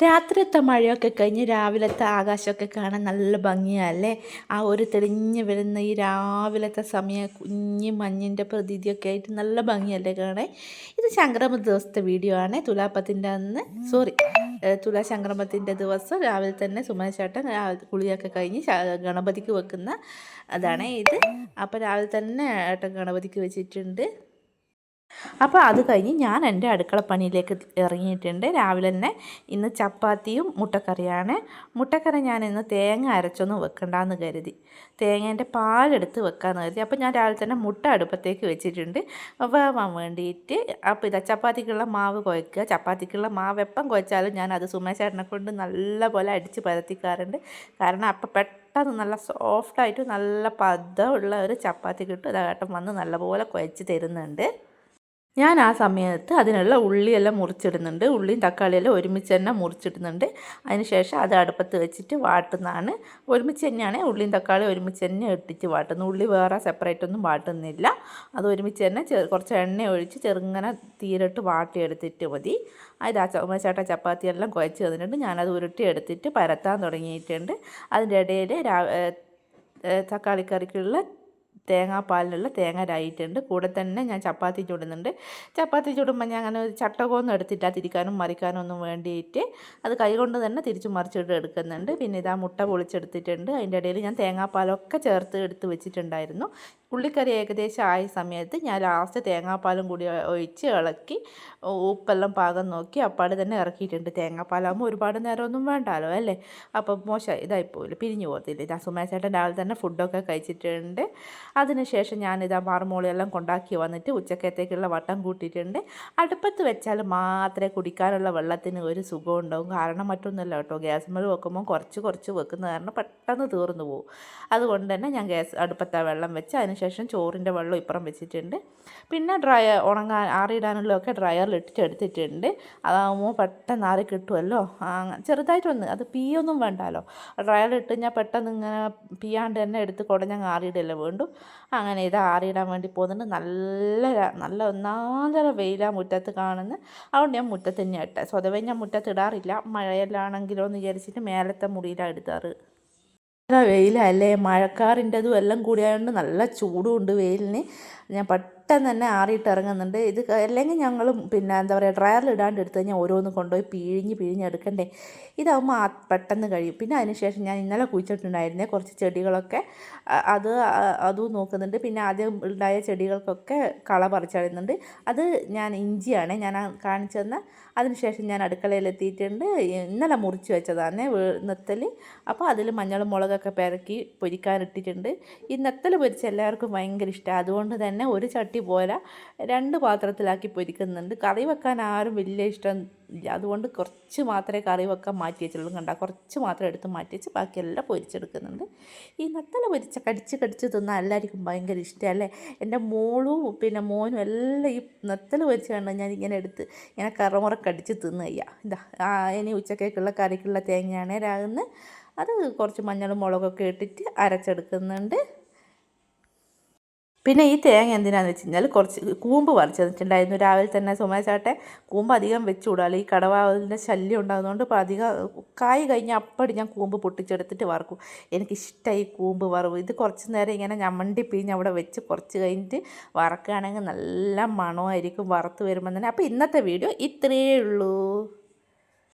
രാത്രിയത്തെ മഴയൊക്കെ കഴിഞ്ഞ് രാവിലത്തെ ആകാശമൊക്കെ കാണാൻ നല്ല ഭംഗിയല്ലേ. ആ ഒരു തെളിഞ്ഞ് വരുന്ന ഈ രാവിലത്തെ സമയം കുഞ്ഞ് മഞ്ഞിൻ്റെ പ്രതീതിയൊക്കെ ആയിട്ട് നല്ല ഭംഗിയല്ലേ കാണാൻ. ഇത് സംക്രമ ദിവസത്തെ വീഡിയോ ആണ്. തുലാപ്പത്തിൻ്റെ അന്ന് തുലാ സംക്രമത്തിൻ്റെ ദിവസം രാവിലെ തന്നെ സുമേഷേട്ടൻ കുളിയൊക്കെ കഴിഞ്ഞ് ഗണപതിക്ക് വെക്കുന്ന അതാണ് ഇത്. അപ്പോൾ രാവിലെ തന്നെ ഏട്ടൻ ഗണപതിക്ക് വെച്ചിട്ടുണ്ട്. അപ്പോൾ അത് കഴിഞ്ഞ് ഞാൻ എൻ്റെ അടുക്കളപ്പണിയിലേക്ക് ഇറങ്ങിയിട്ടുണ്ട്. രാവിലെ തന്നെ ഇന്ന് ചപ്പാത്തിയും മുട്ടക്കറിയാണ്. മുട്ടക്കറി ഞാൻ ഇന്ന് തേങ്ങ അരച്ചൊന്നും വെക്കണ്ടെന്ന് കരുതി, തേങ്ങേൻ്റെ പാലെടുത്ത് വെക്കാമെന്ന് കരുതി. അപ്പോൾ ഞാൻ രാവിലെ തന്നെ മുട്ട അടുപ്പത്തേക്ക് വെച്ചിട്ടുണ്ട് വേവാൻ വേണ്ടിയിട്ട്. അപ്പോൾ ഇതാ ചപ്പാത്തിക്കുള്ള മാവ് കുഴക്കുക. ചപ്പാത്തിക്കുള്ള മാവ് എപ്പം കുഴച്ചാലും ഞാൻ അത് സുമേഷേട്ടനെ കൊണ്ട് നല്ല പോലെ അടിച്ച് പരത്തിക്കാറുണ്ട്. കാരണം അപ്പം പെട്ടെന്ന് നല്ല സോഫ്റ്റായിട്ട് നല്ല പദമുള്ള ഒരു ചപ്പാത്തി കിട്ടും. ഇതാട്ടം വന്ന് നല്ലപോലെ കുഴച്ച് തരുന്നുണ്ട്. ഞാൻ ആ സമയത്ത് അതിനുള്ള ഉള്ളിയെല്ലാം മുറിച്ചിടുന്നുണ്ട്. ഉള്ളിയും തക്കാളിയെല്ലാം ഒരുമിച്ച് തന്നെ മുറിച്ചിടുന്നുണ്ട്. അതിന് ശേഷം അത് അടുപ്പത്ത് വെച്ചിട്ട് വാട്ടുന്നതാണ്. ഒരുമിച്ച് തന്നെയാണ് ഉള്ളിയും തക്കാളിയും ഒരുമിച്ച് തന്നെ ഇട്ടിട്ട് വാട്ടുന്നത്. ഉള്ളി വേറെ സെപ്പറേറ്റ് ഒന്നും വാട്ടുന്നില്ല. അത് ഒരുമിച്ച് തന്നെ കുറച്ച് എണ്ണ ഒഴിച്ച് ചെറുങ്ങനെ തീരിട്ട് വാട്ടിയെടുത്തിട്ട് മതി. അത് ആ ചേട്ട ചപ്പാത്തിയെല്ലാം കുഴച്ച് തന്നിട്ടുണ്ട്. ഞാനത് ഉരുട്ടി പരത്താൻ തുടങ്ങിയിട്ടുണ്ട്. അതിൻ്റെ ഇടയിൽ തക്കാളിക്കറിക്കുള്ള തേങ്ങാപ്പാലിനുള്ള തേങ്ങ രായിട്ടുണ്ട്. കൂടെ തന്നെ ഞാൻ ചപ്പാത്തി ചുടുന്നുണ്ട്. ചപ്പാത്തി ചുടുമ്പോൾ ഞാൻ അങ്ങനെ ഒരു ചട്ടകമൊന്നും എടുത്തില്ല, തിരിക്കാനും മറിക്കാനും ഒന്നും വേണ്ടിയിട്ട് അത് കൈകൊണ്ട് തന്നെ തിരിച്ചു മറിച്ചിട്ട് എടുക്കുന്നുണ്ട്. പിന്നെ ഇതാ മുട്ട പൊളിച്ചെടുത്തിട്ടുണ്ട്. അതിൻ്റെ ഇടയിൽ ഞാൻ തേങ്ങാപ്പാലൊക്കെ ചേർത്ത് എടുത്ത് വെച്ചിട്ടുണ്ടായിരുന്നു. ഉള്ളിക്കറി ഏകദേശം ആയ സമയത്ത് ഞാൻ ലാസ്റ്റ് തേങ്ങാപ്പാലും കൂടി ഒഴിച്ച് ഇളക്കി ഉപ്പെല്ലാം പാകം നോക്കി അപ്പാട് തന്നെ ഇറക്കിയിട്ടുണ്ട്. തേങ്ങാപ്പാലാകുമ്പോൾ ഒരുപാട് നേരമൊന്നും വേണ്ടാലോ അല്ലേ. അപ്പം മോശം ഇതായിപ്പോയില്ല, പിരിഞ്ഞു പോകത്തില്ല. ഇതാ സുമേഷേട്ടൻ രാവിലെ തന്നെ ഫുഡൊക്കെ കഴിച്ചിട്ടുണ്ട്. അതിനുശേഷം ഞാനിതാ മാറുമോളിയെല്ലാം കൊണ്ടാക്കി വന്നിട്ട് ഉച്ചക്കത്തേക്കുള്ള വട്ടം കൂട്ടിയിട്ടുണ്ട്. അടുപ്പത്ത് വെച്ചാൽ മാത്രമേ കുടിക്കാനുള്ള വെള്ളത്തിന് ഒരു സുഖം ഉണ്ടാവും. കാരണം മറ്റൊന്നുമല്ല കേട്ടോ, ഗ്യാസ് മേൽ വെക്കുമ്പോൾ കുറച്ച് വെക്കുന്ന കാരണം പെട്ടെന്ന് തീർന്നു പോകും. അതുകൊണ്ട് തന്നെ ഞാൻ അടുപ്പത്ത് വെള്ളം വെച്ച് അതിനുശേഷം ചോറിൻ്റെ വെള്ളം ഇപ്പുറം വെച്ചിട്ടുണ്ട്. പിന്നെ ഉണങ്ങാൻ ആറിയിടാനുള്ളതൊക്കെ ഡ്രയറിൽ എടുത്തിട്ടുണ്ട്. അതാകുമ്പോൾ പെട്ടെന്ന് ആറി കിട്ടുമല്ലോ. ചെറുതായിട്ടൊന്ന് അത് പീയൊന്നും വേണ്ടാലോ. ഡ്രയറിലിട്ട് ഞാൻ പെട്ടെന്ന് ഇങ്ങനെ പീയാണ്ട് തന്നെ എടുത്ത് കുടഞ്ഞങ്ങ് ആറിയിടല്ലേ വേണ്ടു. അങ്ങനെ ഇത് ആറിയിടാൻ വേണ്ടി പോകുന്നുണ്ട്. നല്ല ഒന്നാന്തര വെയിലാണ് മുറ്റത്ത് കാണുന്നത്. അതുകൊണ്ട് ഞാൻ മുറ്റത്ത് തന്നെയാണ് ഇട്ടത്. സ്വതവേ ഞാൻ മുറ്റത്ത് ഇടാറില്ല, മഴയെല്ലാം ആണെങ്കിലോ എന്ന് വിചാരിച്ചിട്ട് മേലത്തെ മുറിയിലാണ് എടുത്താറ്. വെയിലല്ലേ, മഴക്കാറിൻ്റെതും എല്ലാം കൂടിയായതുകൊണ്ട് നല്ല ചൂടുമുണ്ട് വെയിലിന്. ഞാൻ പെട്ടെന്ന് തന്നെ ആറിയിട്ട് ഇറങ്ങുന്നുണ്ട്. ഇത് അല്ലെങ്കിൽ ഞങ്ങളും പിന്നെ എന്താ പറയുക ഡ്രയറിൽ ഇടാണ്ട് എടുത്ത് കഴിഞ്ഞാൽ ഓരോന്ന് കൊണ്ടുപോയി പിഴിഞ്ഞ് എടുക്കണ്ടേ. ഇതാകുമ്പോൾ പെട്ടെന്ന് കഴിയും. പിന്നെ അതിനുശേഷം ഞാൻ ഇന്നലെ കുഴിച്ചിട്ടുണ്ടായിരുന്നേ കുറച്ച് ചെടികളൊക്കെ, അതും നോക്കുന്നുണ്ട്. പിന്നെ ആദ്യം ഉണ്ടായ ചെടികൾക്കൊക്കെ കള പറിച്ചറിയുന്നുണ്ട്. അത് ഞാൻ ഇഞ്ചിയാണ് ഞാൻ കാണിച്ചു തന്ന. അതിനുശേഷം ഞാൻ അടുക്കളയിലെത്തിയിട്ടുണ്ട്. ഇന്നലെ മുറിച്ച് വെച്ചതാണ് നെത്തൽ. അപ്പോൾ അതിൽ മഞ്ഞളും മുളകൊക്കെ പെരക്കി പൊരിക്കാനിട്ടിട്ടുണ്ട്. ഈ നെത്തൽ പൊരിച്ച എല്ലാവർക്കും ഭയങ്കര ഇഷ്ടമാണ്. അതുകൊണ്ട് തന്നെ ഒരു ചട്ടി പോലെ 2 പാത്രത്തിലാക്കി പൊരിക്കുന്നുണ്ട്. കറി വെക്കാൻ ആരും വലിയ ഇഷ്ടം ഇല്ല. അതുകൊണ്ട് കുറച്ച് മാത്രമേ കറി വെക്കാൻ മാറ്റി വെച്ചുള്ളൂ. കണ്ട കുറച്ച് മാത്രം എടുത്ത് മാറ്റി വെച്ച് ബാക്കിയെല്ലാം പൊരിച്ചെടുക്കുന്നുണ്ട്. ഈ നെത്തൽ പൊരിച്ച കടിച്ച് തിന്നാൽ എല്ലാവർക്കും ഭയങ്കര ഇഷ്ടമല്ലേ. എൻ്റെ മോളും പിന്നെ മോനും എല്ലാം ഈ നെത്തൽ പൊരിച്ച് കണ്ടാൽ ഞാൻ ഇങ്ങനെ എടുത്ത് ഇങ്ങനെ കറമുറ കടിച്ച് തിന്നുകയ്യ. ഇതാ ഇനി ഉച്ചക്കേക്കുള്ള കറിക്കുള്ള തേങ്ങയാണ് രാകുന്നത്. അത് കുറച്ച് മഞ്ഞളും മുളകൊക്കെ ഇട്ടിട്ട് അരച്ചെടുക്കുന്നുണ്ട്. പിന്നെ ഈ തേങ്ങ എന്തിനാണെന്ന് വെച്ച് കഴിഞ്ഞാൽ കുറച്ച് കൂമ്പ് പറിച്ച് തന്നിട്ടുണ്ടായിരുന്നു രാവിലെ തന്നെ. സുമേഷാട്ടെ കൂമ്പ് അധികം വെച്ച് വിടാമല്ലോ, ഈ കടവാളിൻ്റെ ശല്യം ഉണ്ടാകുന്നതുകൊണ്ട്. ഇപ്പോൾ അധികം കായ് കഴിഞ്ഞാൽ അപ്പടി ഞാൻ കൂമ്പ് പൊട്ടിച്ചെടുത്തിട്ട് വറക്കും. എനിക്കിഷ്ടമായി കൂമ്പ് വറവ്. ഇത് കുറച്ച് നേരം ഇങ്ങനെ ഞമ്മണ്ടി പിഴിഞ്ഞ് അവിടെ വെച്ച് കുറച്ച് കഴിഞ്ഞിട്ട് വറക്കുകയാണെങ്കിൽ നല്ല മണമായിരിക്കും വറുത്ത് വരുമ്പോൾ തന്നെ. അപ്പോൾ ഇന്നത്തെ വീഡിയോ ഇത്രയേ ഉള്ളൂ.